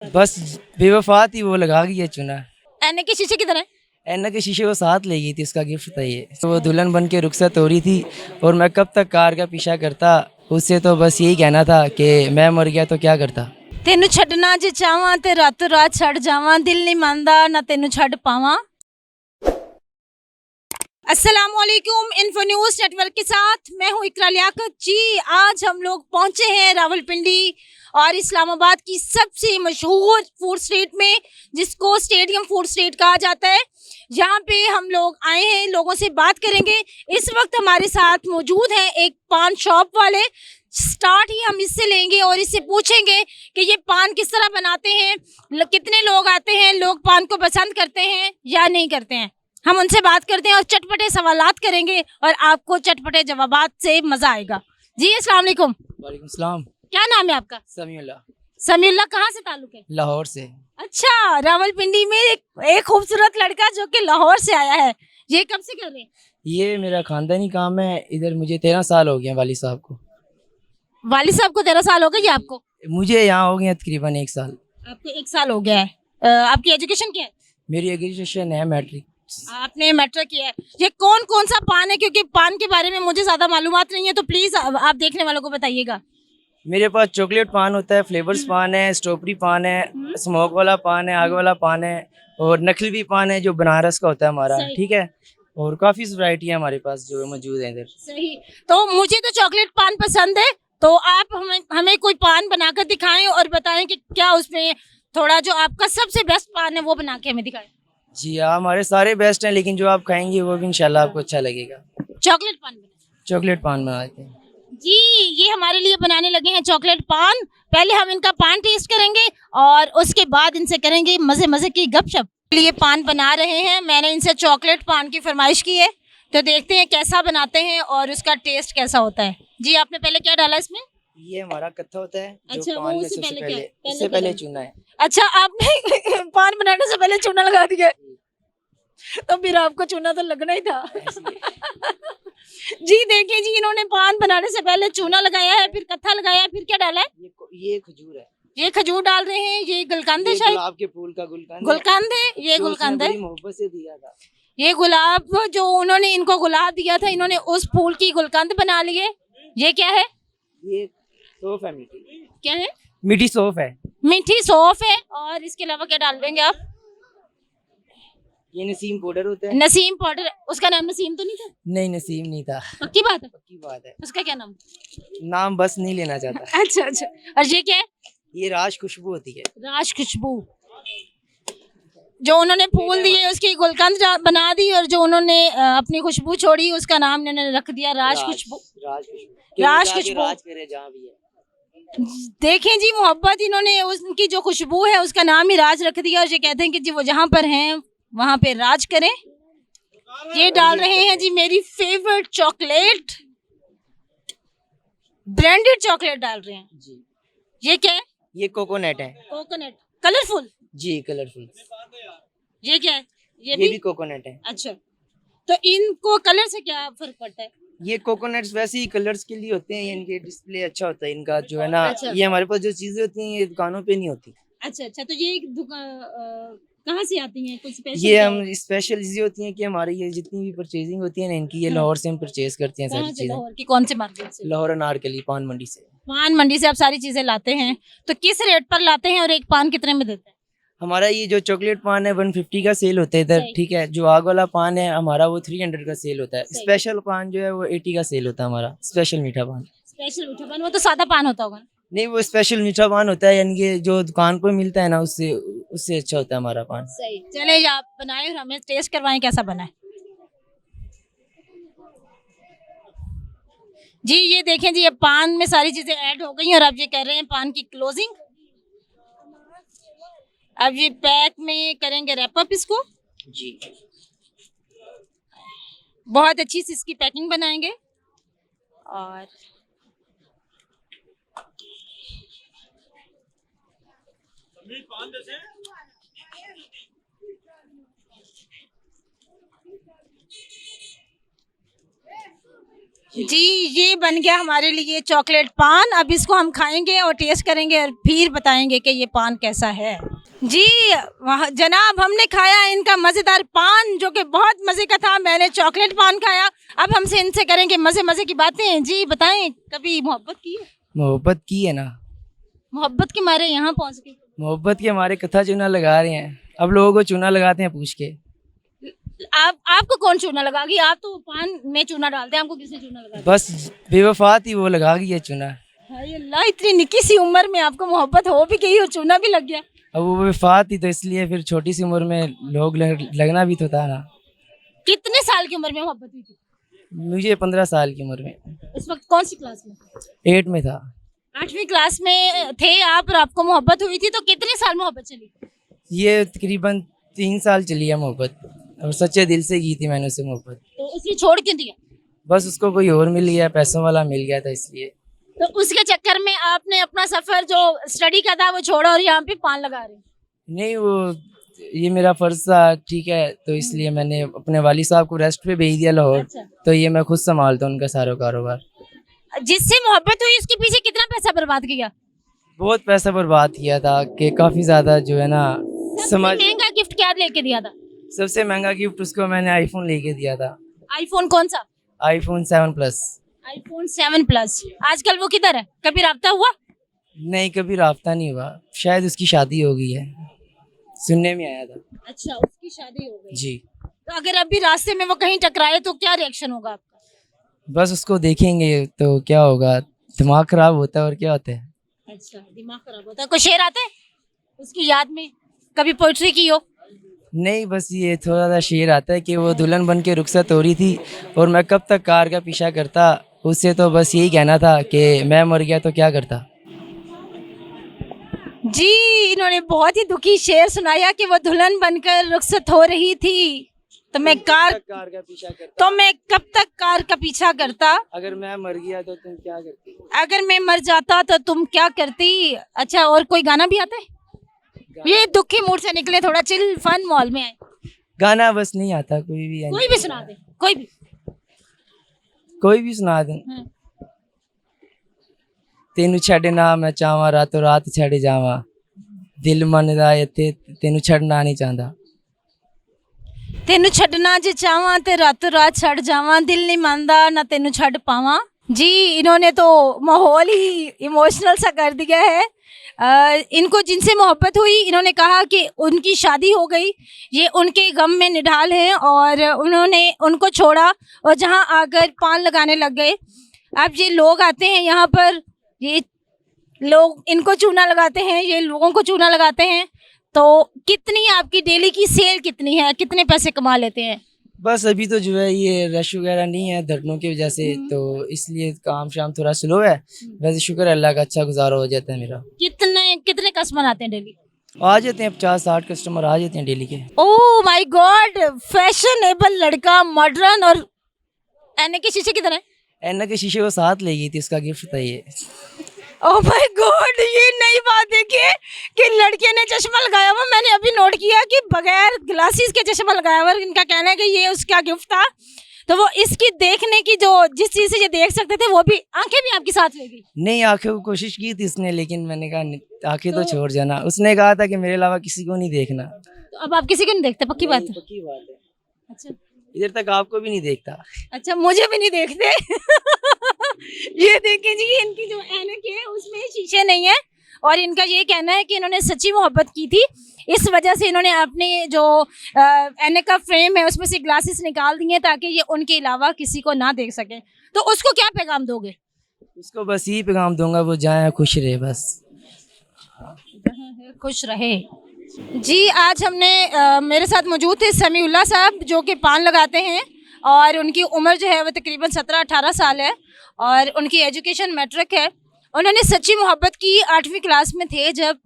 बस बेवफा थी, वो लगा गई है चुना। ऐने के शीशे की तरह। ऐना के शीशे वो साथ ले गई थी, उसका गिफ्ट था ये। तो वो दुल्हन बन के रुखसत हो रही थी और मैं कब तक कार का पीछा करता। उससे तो बस यही कहना था कि मैं मर गया तो क्या करता। तेनू छड्डना जे चाहवां ते रातों रात छड़ जावां, दिल नहीं मानदा ना तेनू छड़ पावां। अस्सलाम वालेकुम, इन्फो न्यूज नेटवर्क के साथ मैं हूँ इकरा लियाकत जी। आज हम लोग पहुंचे हैं रावलपिंडी और इस्लामाबाद की सबसे मशहूर फूड स्ट्रीट में, जिसको स्टेडियम फूड स्ट्रीट कहा जाता है। यहाँ पे हम लोग आए हैं, लोगों से बात करेंगे। इस वक्त हमारे साथ मौजूद हैं एक पान शॉप वाले। स्टार्ट ही हम इससे लेंगे और इससे पूछेंगे कि ये पान किस तरह बनाते हैं, कितने लोग आते हैं, लोग पान को पसंद करते हैं या नहीं करते हैं। हम उनसे बात करते हैं और चटपटे सवालात करेंगे और आपको चटपटे जवाबात से मजा आएगा। जी अस्सलाम वालेकुम। वालेकुम सलाम। क्या नाम है आपका? समीउल्लाह। समीउल्लाह। कहाँ से ताल्लुक है? लाहौर से। अच्छा, रावलपिंडी में एक खूबसूरत लड़का जो कि लाहौर से आया है। ये कब से कर रहे हैं? ये मेरा खानदानी काम है। इधर मुझे 13 साल हो गए हैं वाली साहब को। वालिद साहब को 13 साल हो गए या आपको? मुझे यहाँ हो गए हैं तकरीबन 1 साल। आपको 1 साल हो गया है। आपकी एजुकेशन क्या है? मेरी एजुकेशन है मैट्रिक। आपने मेट्रो किया है। ये कौन कौन सा पान है, क्योंकि पान के बारे में मुझे ज्यादा मालूमात नहीं है, तो प्लीज आप देखने वालों को बताइएगा। मेरे पास चॉकलेट पान होता है, फ्लेवर्स पान है, स्ट्रॉबेरी पान है, स्मोक वाला पान है, आग वाला पान है और नकली पान है जो बनारस का होता है हमारा। सही। ठीक है। और काफी वैरायटी है हमारे पास जो मौजूद है इधर। सही। तो मुझे तो चॉकलेट पान पसंद है, तो आप हमें कोई पान बनाकर दिखाएं और बताएं कि क्या उसमें थोड़ा जो आपका सबसे बेस्ट पान है वो बना के हमें दिखाएं। जी हाँ, हमारे सारे बेस्ट हैं, लेकिन जो आप खाएंगे वो भी इंशाल्लाह आपको अच्छा लगेगा। चॉकलेट पान बनाएं। चॉकलेट पान बनाते हैं। जी, ये हमारे लिए बनाने लगे हैं चॉकलेट पान। पहले हम इनका पान टेस्ट करेंगे और उसके बाद इनसे करेंगे मजे मजे की गपशप। ये पान बना रहे हैं, मैंने इनसे चॉकलेट पान की फरमाइश की है, तो देखते हैं कैसा बनाते हैं और उसका टेस्ट कैसा होता है। जी, आपने पहले क्या डाला इसमें? ये हमारा कत्था होता है जो अच्छा, पान वो में उससे सबसे पहले पहले क्या? उससे पहले चूना है। अच्छा, आपने पान बनाने से पहले चूना लगा दिया, तो फिर आपको चूना तो लगना ही था। जी देखिए जी, इन्होंने पान बनाने से पहले चूना लगाया है, फिर कत्था लगाया है, फिर क्या डाला है? ये खजूर है। ये खजूर डाल रहे हैं, ये गुलकंद है ये शायद। गुलाब के फूल का गुलकंद है गुलकंद है, ये जो उसने गुलकंद है। बड़ी मोहब्बत से दिया था। ये गुलाब जो उन्होंने इनको गुलाब दिया था, इन्होंने उस फूल की गुलकंद बना ली है। ये क्या है? ये सौंफ है, मीठी क्या है? मीठी सौंफ है। मीठी सौंफ है। और इसके अलावा क्या डाल देंगे आप? ये नसीम पाउडर होता है। नसीम पाउडर। उसका नाम नसीम तो नहीं था? नहीं, नसीम नहीं था। पक्की बात है? पक्की बात है। उसका क्या नाम? नाम बस नहीं लेना चाहता। अच्छा अच्छा। और ये क्या है? ये राज खुशबू होती है। राज खुशबू। जो उन्होंने फूल दिए उसकी गुलकंद बना दी, और जो उन्होंने अपनी खुशबू छोड़ी उसका नाम इन्होंने रख दिया राज खुशबू। राज खुशबू। राज खुशबू। राज करे जहाँ भी है। देखें जी, मोहब्बत, इन्होंने उनकी जो खुशबू है उसका नाम ही राज रख दिया, और ये कहते हैं कि जी वो जहाँ पर हैं वहाँ पे राज करें। ये डाल रहे हैं जी मेरी फेवरेट चॉकलेट, ब्रांडेड चॉकलेट डाल रहे हैं जी। ये क्या है? ये कोकोनट है। कोकोनट। कलरफुल। जी, कलरफुल। ये क्या है? ये भी कोकोनट है। अच्छा, तो इनको कलर से क्या फर्क पड़ता है? ये कोकोनट्स वैसे ही कलर्स के लिए होते हैं, इनके डिस्प्ले अच्छा होता है इनका जो है ना। अच्छा। ये हमारे पास जो चीजें होती हैं ये दुकानों पे नहीं होती। अच्छा अच्छा, तो ये कहाँ से आती हैं? कुछ स्पेशल? ये हम स्पेशल चीजें होती हैं कि हमारी ये जितनी भी परचेजिंग होती है ना इनकी, ये लाहौर से हम परचेज करते हैं सारी चीजें। लाहौर की कौन से मार्केट से? लाहौर अनारकली पान मंडी से। पान मंडी से आप सारी चीजें लाते हैं, तो किस रेट पर लाते हैं और एक पान कितने में देते हैं? हमारा ये जो चॉकलेट पान है 150 का सेल होता है इधर। सही। ठीक है। जो आग वाला पान है हमारा वो 300 का सेल होता है। सही। स्पेशल पान जो है वो 80 का सेल होता है हमारा। स्पेशल मीठा पान। स्पेशल मीठा पान, वो तो सादा पान होता होगा। नहीं, वो स्पेशल मीठा पान होता है, यानी कि जो दुकान पर मिलता है ना उससे उससे अच्छा होता है हमारा पान। सही। चले आप बनाए और हमें टेस्ट करवाएं कैसा बना है। जी ये देखें जी, ये पान में सारी चीजें ऐड हो गई हैं और अब ये कर रहे हैं पान की क्लोजिंग। अब ये पैक में करेंगे रैप अप इसको। जी। बहुत अच्छी सी इसकी पैकिंग बनाएंगे। और जी, ये बन गया हमारे लिए चॉकलेट पान। अब इसको हम खाएंगे और टेस्ट करेंगे और फिर बताएंगे कि ये पान कैसा है। जी, वहाँ जनाब हमने खाया इनका मज़ेदार पान जो कि बहुत मज़े का था। मैंने चॉकलेट पान खाया। अब हमसे इनसे करेंगे मज़े मज़े की बातें। जी बताएं, कभी मोहब्बत की है? मोहब्बत की है ना, मोहब्बत के मारे यहाँ पहुँच गए। मोहब्बत के हमारे कथा चूना लगा रहे हैं। अब लोगों को चूना लगाते हैं पूछ के। आपको कौन चूना लगागी? आप तो पान में चूना डालते हैं, आपको किसने चूना लगा दिया? बस बेवफा थी वो लगा गई है चूना। हाय अल्लाह, इतनी निक्की सी उम्र में आपको मोहब्बत हो भी गई और चूना भी लग गया। अब वो बेवफा थी तो इसलिए फिर छोटी सी उम्र में लोग लगना भी तो था ना। कितने साल की उम्र में मोहब्बत हुई थी? मुझे 15 साल की उम्र में, इस वक्त कौन सी क्लास में? 8 में था। 8वीं क्लास में थे आप और आपको मोहब्बत हुई थी। तो कितने साल मोहब्बत चली? ये तकरीबन 3 साल चली है मोहब्बत, और सच्चे दिल से की थी मैंने उससे मोहब्बत। तो उसने छोड़ क्यों दिया? बस उसको कोई और मिल गया, पैसों वाला मिल गया था इसलिए। तो उसके चक्कर में आपने अपना सफर जो स्टडी का था वो छोड़ा और यहाँ पे पान लगा रहे हैं। नहीं, वो ये मेरा फर्ज था, ठीक है, तो इसलिए मैंने अपने वाली साहब को रेस्ट पे भेज दिया लाहौर। अच्छा। तो ये मैं खुद संभालता हूँ उनका सारा कारोबार। जिससे मोहब्बत हुई उसके पीछे कितना पैसा बर्बाद किया? बहुत पैसा बर्बाद किया था कि काफ़ी ज़्यादा जो है ना सबसे समझ। महंगा गिफ्ट क्या लेके दिया था? सबसे महंगा गिफ्ट उसको मैंने आईफोन लेके दिया था। आईफोन कौन सा? IPhone 7 plus. IPhone 7 plus. आजकल वो किधर है? कभी राब्ता हुआ? नहीं, कभी राब्ता नहीं हुआ। शायद उसकी शादी हो गई है, सुनने में आया था। अच्छा, उसकी शादी हो गई। जी। तो अगर अभी रास्ते में वो कहीं टकराए तो क्या रिएक्शन होगा आपका? बस उसको देखेंगे तो क्या होगा, दिमाग खराब होता है और क्या होता है। अच्छा, दिमाग खराब होता है। कोई शेर आता है उसकी याद में? कभी पोइट्री की हो? नहीं, बस ये थोड़ा सा शेर आता है कि वो दुल्हन बन के रुखसत हो रही थी और मैं कब तक कार का पीछा करता। उससे तो बस यही कहना था कि मैं मर गया तो क्या करता। जी, इन्होंने बहुत ही दुखी शेर सुनाया कि वो दुल्हन बनकर रुखसत हो रही थी तो मैं कार का पीछा करता, तो मैं कब तक कार का पीछा करता। अगर मैं मर गया तो तुम क्या करती। अगर मैं मर जाता तो तुम क्या करती। अच्छा, और कोई गाना भी आता है? ये दुखी मूड से निकले, थोड़ा चिल फन मॉल में आए। गाना बस नहीं आता कोई भी। कोई भी सुना दे, कोई भी सुना दूं। हाँ। तेनू छड़ना मैं चाहवा, रातों रात छड़ जावा, दिल मनदा इत्थे तेनू छड़ना नहीं चाहता। तेनू छड़ना जे चाहवा ते रातों रात छड़ जावा, दिल नहीं मानदा ना तेनू छड़ पावा। जी, इन्होंने तो माहौल ही इमोशनल सा कर दिया है। इनको जिनसे मोहब्बत हुई, इन्होंने कहा कि उनकी शादी हो गई, ये उनके गम में निढाल हैं और उन्होंने उनको छोड़ा और जहां आकर पान लगाने लग गए। अब ये लोग आते हैं यहाँ पर, ये लोग इनको चूना लगाते हैं, ये लोगों को चूना लगाते हैं। तो कितनी आपकी डेली की सेल कितनी है? कितने पैसे कमा लेते हैं? बस अभी तो जो है ये रश वगैरह नहीं है धरनों की वजह से, तो इसलिए काम शाम थोड़ा स्लो है। वैसे शुक्र है अल्लाह का, अच्छा गुजारा हो जाता है मेरा। कितने कस्टमर आते हैं डेली? आ जाते हैं 50-60 कस्टमर आ जाते हैं डेली के। ओह माय गॉड, फैशनेबल लड़का, मॉडर्न। और ऐने के शीशे किधर है? एना के शीशे को साथ ले गई थी, उसका गिफ्ट था ये। ओह माय गॉड, ये नई बात देखिए कि लड़के ने चश्मा लगाया हुआ। मैंने अभी नोट किया कि बगैर ग्लासेस के चश्मा लगाया हुआ। इनका कहना है कि ये उसका गिफ्ट था। तो वो इसकी देखने की जो जिस चीज से ये देख सकते थे वो भी आंखें भी आपके साथ ले गई? नहीं, आंखें को कोशिश की थी उसने, लेकिन मैंने कहा आंखें तो छोड़ जाना। उसने कहा था कि मेरे अलावा किसी को नहीं देखना। तो अब आप किसी को नहीं देखते? पक्की बात है? पक्की बात है। अच्छा, इधर तक आपको भी नहीं देखता। अच्छा, मुझे भी नहीं देखते। ये देखिए जी, इनकी जो ऐनक है उसमें शीशे नहीं है और इनका ये कहना है कि इन्होंने सच्ची मोहब्बत की थी, इस वजह से इन्होंने अपने जो ऐनक का फ्रेम है उसमें से ग्लासेस निकाल दिए ताकि ये उनके अलावा किसी को ना देख सके। तो उसको क्या पैगाम दोगे? उसको बस यही पैगाम दूंगा, वो जाए खुश रहे बस। खुश रहे। जी, आज हमने मेरे साथ मौजूद थे समीउल्लाह साहब जो कि पान लगाते हैं और उनकी उम्र जो है वो तकरीबन 17-18 साल है और उनकी एजुकेशन मैट्रिक है। उन्होंने सच्ची मोहब्बत की 8वीं क्लास में थे जब,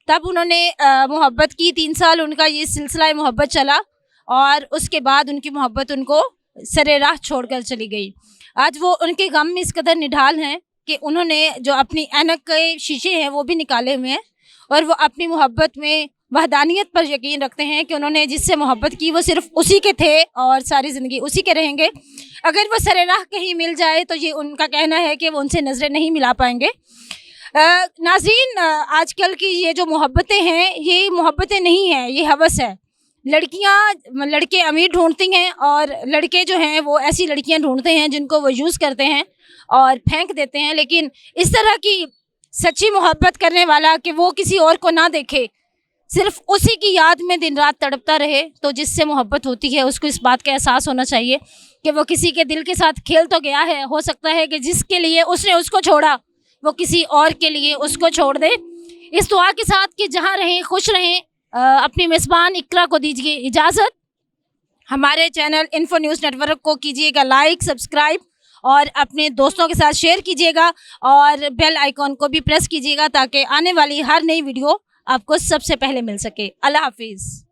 तब उन्होंने मोहब्बत की। 3 साल उनका ये सिलसिला मोहब्बत चला और उसके बाद उनकी मोहब्बत उनको सरे राह छोड़कर चली गई। आज वो उनके गम में इस कदर निढाल हैं कि उन्होंने जो अपनी ऐनक के शीशे हैं वो भी निकाले हुए हैं और वो अपनी मोहब्बत में वहदानियत पर यकीन रखते हैं कि उन्होंने जिससे मोहब्बत की वो सिर्फ उसी के थे और सारी ज़िंदगी उसी के रहेंगे। अगर वो सरे राह कहीं मिल जाए तो ये उनका कहना है कि वो उनसे नज़रें नहीं मिला पाएंगे। नाज़रीन, आजकल की ये जो मोहब्बतें हैं ये मोहब्बतें नहीं हैं, ये हवस है। लड़के अमीर ढूंढती हैं और लड़के जो हैं वो ऐसी लड़कियां ढूंढते हैं जिनको वो यूज़ करते हैं और फेंक देते हैं। लेकिन इस तरह की सच्ची मोहब्बत करने वाला कि वो किसी और को ना देखे, सिर्फ उसी की याद में दिन रात तड़पता रहे, तो जिससे मोहब्बत होती है उसको इस बात का एहसास होना चाहिए कि वो किसी के दिल के साथ खेल तो गया है, हो सकता है कि जिसके लिए उसने उसको छोड़ा वो किसी और के लिए उसको छोड़ दे। इस दुआ के साथ कि जहाँ रहें खुश रहें, अपनी मेज़बान इकरा को दीजिए इजाज़त। हमारे चैनल इन्फो न्यूज़ नेटवर्क को कीजिएगा लाइक, सब्सक्राइब और अपने दोस्तों के साथ शेयर कीजिएगा और बेल आइकॉन को भी प्रेस कीजिएगा ताकि आने वाली हर नई वीडियो आपको सबसे पहले मिल सके। अल्लाह हाफिज़।